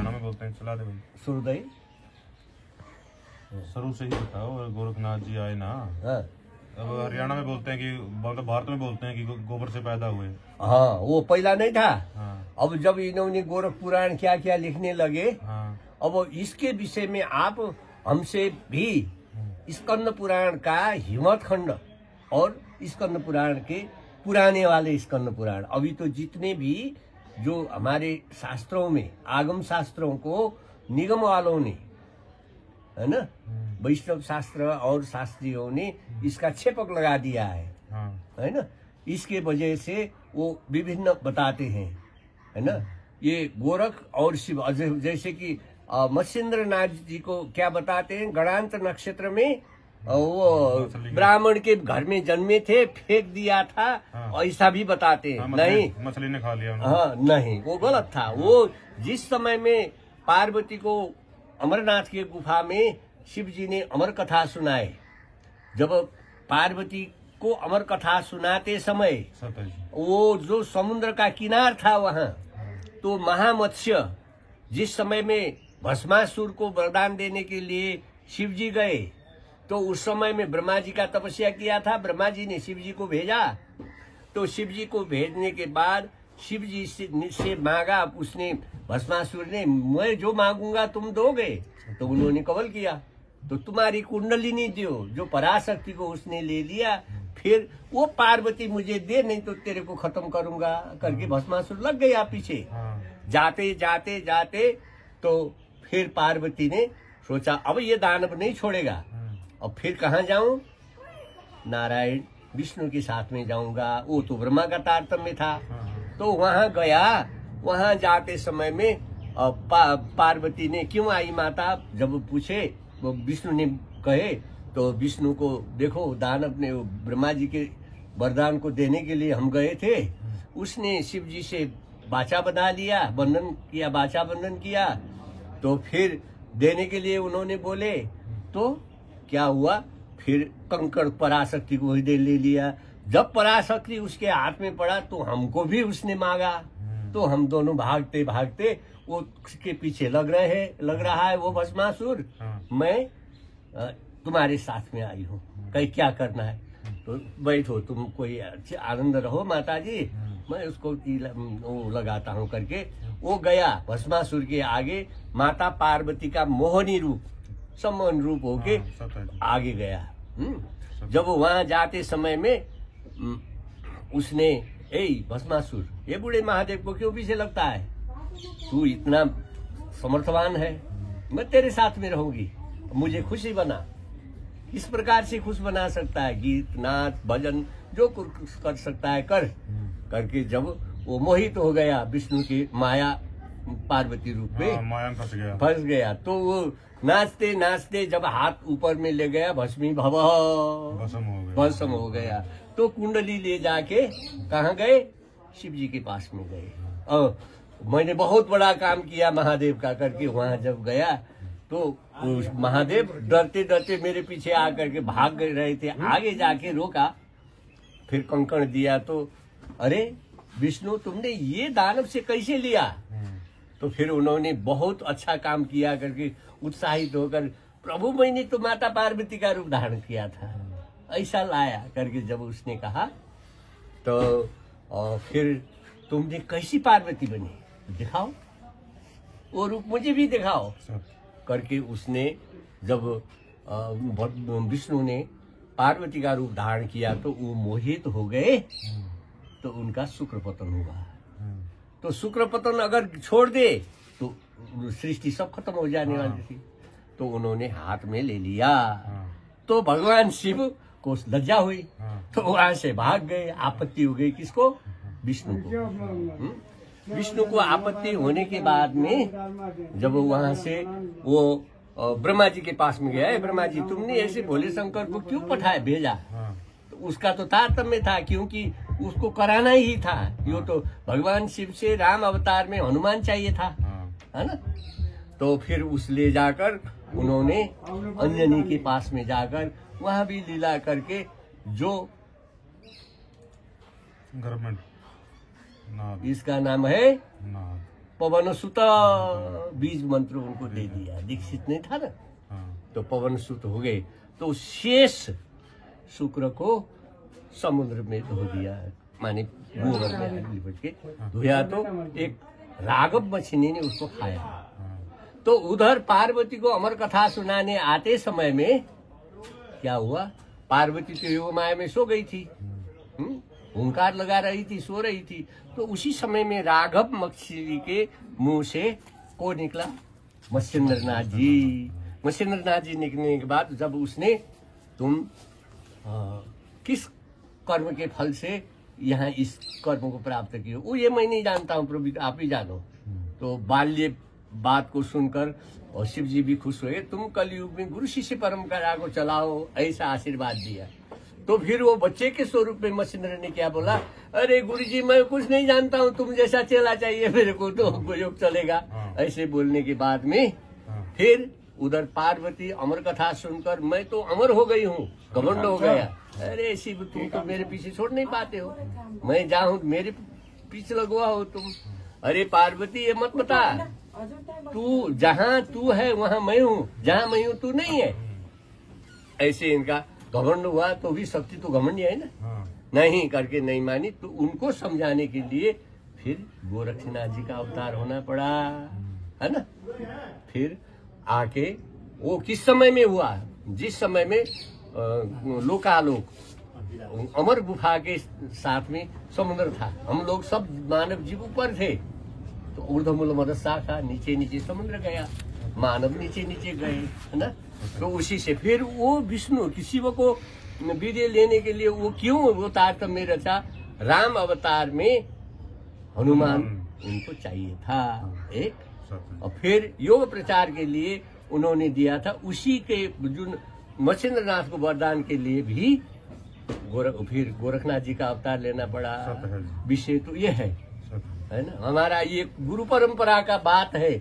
हरियाणा में बोलते हैं, चला दे भाई। सुरदई शुरू से ही बताओ, गोरखनाथ जी आए ना। हाँ। अब हरियाणा में बोलते हैं कि मतलब भारत में बोलते हैं कि गोबर से पैदा हुए। हाँ, वो पहला नहीं था। हाँ। अब जब इन्होंने गोरख पुराण क्या क्या लिखने लगे, हाँ। अब इसके विषय में आप हमसे भी स्कंद पुराण का हिम्मत खंड और स्कंद पुराण के पुराने वाले स्कंद पुराण, अभी तो जितने भी जो हमारे शास्त्रों में आगम शास्त्रों को निगम वालों ने, है ना, वैष्णव शास्त्र और शास्त्रियों ने इसका छेपक लगा दिया है ना। इसके वजह से वो विभिन्न बताते हैं, है ना। ये गोरख और शिव, जैसे कि मत्स्येंद्र नाथ जी को क्या बताते हैं, गणांत नक्षत्र में वो ब्राह्मण के घर में जन्मे थे, फेंक दिया था, ऐसा भी बताते हैं। नहीं, मछली ने खा लिया। हाँ, नहीं, वो गलत था। वो जिस समय में पार्वती को अमरनाथ की गुफा में शिव जी ने अमर कथा सुनाए, जब पार्वती को अमर कथा सुनाते समय वो जो समुद्र का किनार था वहाँ, तो महामत्स्य जिस समय में भस्मासुर को वरदान देने के लिए शिव जी गए, तो उस समय में ब्रह्मा जी का तपस्या किया था, ब्रह्मा जी ने शिव जी को भेजा। तो शिव जी को भेजने के बाद शिव जी से मांगा उसने, भस्मासुर ने, मैं जो मांगूंगा तुम दोगे। तो उन्होंने कबल किया, तो तुम्हारी कुंडलिनी दो, जो पराशक्ति को उसने ले लिया। फिर वो पार्वती मुझे दे, नहीं तो तेरे को खत्म करूंगा करके भस्मासुर लग गया पीछे। जाते जाते जाते तो फिर पार्वती ने सोचा अब ये दानव नहीं छोड़ेगा, अब फिर कहाँ जाऊं, नारायण विष्णु के साथ में जाऊंगा। वो तो ब्रह्मा का तारतम्य था। तो वहां गया, वहां जाते समय में पार्वती ने, क्यों आई माता, जब पूछे, वो विष्णु ने कहे, तो विष्णु को देखो दानव ने ब्रह्मा जी के वरदान को देने के लिए हम गए थे, उसने शिव जी से बाचा बना लिया, बंधन किया, बाचा बंधन किया। तो फिर देने के लिए उन्होंने बोले, तो क्या हुआ, फिर कंकड़ पराशक्ति को ले लिया। जब पराशक्ति उसके हाथ में पड़ा तो हमको भी उसने मांगा, तो हम दोनों भागते भागते वो उसके पीछे लग रहा है वो भस्मासुर। मैं तुम्हारे साथ में आई हूँ, कहीं क्या करना है, तो बैठो तुम, कोई अच्छे आनंद रहो माता जी, मैं उसको वो लगाता हूँ करके वो गया भस्मासुर के आगे। माता पार्वती का मोहनी रूप, सम्मोहन रूप होके आगे गया। जब वहां जाते समय में उसने, ए भस्मासुर, ये बूढ़े महादेव को क्यों पीछे लगता है, तू इतना समर्थवान है, मैं तेरे साथ में रहूंगी, मुझे खुशी बना। इस प्रकार से खुश बना सकता है, गीत नाच भजन जो कुछ कर सकता है करके जब वो मोहित हो गया विष्णु की माया पार्वती रूप में, माया में फंस गया। तो वो नाचते नाचते जब हाथ ऊपर में ले गया, भस्मी भस्म हो गया। तो कुंडली ले जाके कहाँ गए, शिव जी के पास में गए। मैंने बहुत बड़ा काम किया महादेव का करके वहां जब गया, तो महादेव डरते डरते मेरे पीछे आकर के भाग रहे थे, आगे जाके रोका, फिर कंकण दिया। तो अरे विष्णु, तुमने ये दानव से कैसे लिया? तो फिर उन्होंने बहुत अच्छा काम किया करके उत्साहित होकर, प्रभु मैंने तो माता पार्वती का रूप धारण किया था, ऐसा लाया करके जब उसने कहा, तो फिर तुमने कैसी पार्वती बनी, दिखाओ वो रूप, मुझे भी दिखाओ करके उसने, जब विष्णु ने पार्वती का रूप धारण किया तो वो मोहित हो गए, तो उनका शुक्र पतन हुआ। तो शुक्र पतन अगर छोड़ दे तो सृष्टि सब खत्म हो जाने वाली थी। तो उन्होंने हाथ में ले लिया, तो भगवान शिव को लज्जा हुई, तो वहां से भाग गए। आपत्ति हो गई किसको, विष्णु को। विष्णु को आपत्ति होने के बाद में जब वहां से वो ब्रह्मा जी के पास में गया, ब्रह्मा जी तुमने ऐसे भोले शंकर को क्यों भेजा? तो उसका तो तारतम्य था, क्योंकि उसको कराना ही था। यो तो भगवान शिव से राम अवतार में हनुमान चाहिए था, है ना। तो फिर उस ले जाकर उन्होंने अंजनी के पास में जाकर वहां भी लीला करके, जो नाद। इसका नाम है पवन सुत बीज मंत्र उनको दे दिया। दीक्षित नहीं था ना, तो पवन सुत हो गए। तो शेष शुक्र को समुद्र में धो दिया, माने गोबर में लिपट के धोया, तो एक राघव मछली ने उसको खाया। तो उधर पार्वती को अमर कथा सुनाने आते समय में क्या हुआ, पार्वती तो योग माया में सो गई थी, हुंकार लगा रही थी, सो रही थी। तो उसी समय में राघव मछली के मुंह से को निकला, मत्स्येंद्रनाथ जी। मत्स्येंद्रनाथ जी निकलने के बाद जब उसने तुम किस कर्म के फल से यहाँ इस कर्म को प्राप्त किए, वो ये मैं नहीं जानता हूँ प्रभु, आप ही जानो। तो बाल्य बात को सुनकर और शिव जी भी खुश हुए, तुम कलयुग में गुरु शिष्य परंपरा को चलाओ, ऐसा आशीर्वाद दिया। तो फिर वो बच्चे के स्वरूप में मत्स्येंद्र ने क्या बोला, अरे गुरुजी मैं कुछ नहीं जानता हूँ, तुम जैसा चला चाहिए मेरे को, तो योग चलेगा। ऐसे बोलने के बाद में फिर उधर पार्वती अमर कथा सुनकर मैं तो अमर हो गई हूँ, घमंड हो गया। अरे शिव तुम तो मेरे पीछे छोड़ नहीं पाते हो, मैं जाऊँ मेरे पीछे लगवा हो तुम। अरे पार्वती ये मत बता, तू जहाँ तू है वहाँ मैं हूँ, जहाँ मैं हूँ तू नहीं है। ऐसे इनका घमंड हुआ, तो भी शक्ति तो घमंड है ना, नहीं करके नहीं मानी। तो उनको समझाने के लिए फिर गोरक्षनाथ जी का अवतार होना पड़ा, है ना। फिर आके वो किस समय में हुआ, जिस समय में लोकालोक अमर गुफा के साथ में समुद्र था, हम लोग सब मानव जीव ऊपर थे, तो ऊर्ध्वमूल मदद शाखा नीचे नीचे समुद्र गया, मानव नीचे नीचे गए, है ना। तो उसी से फिर वो विष्णु शिव को वीर्य लेने के लिए वो क्यों वो तारतम्य में रचा, राम अवतार में हनुमान उनको चाहिए था एक, और फिर योग प्रचार के लिए उन्होंने दिया था। उसी के जो मत्स्येंद्रनाथ को वरदान के लिए भी फिर गोरखनाथ जी का अवतार लेना पड़ा। विषय तो ये है ना, हमारा ये गुरु परंपरा का बात है।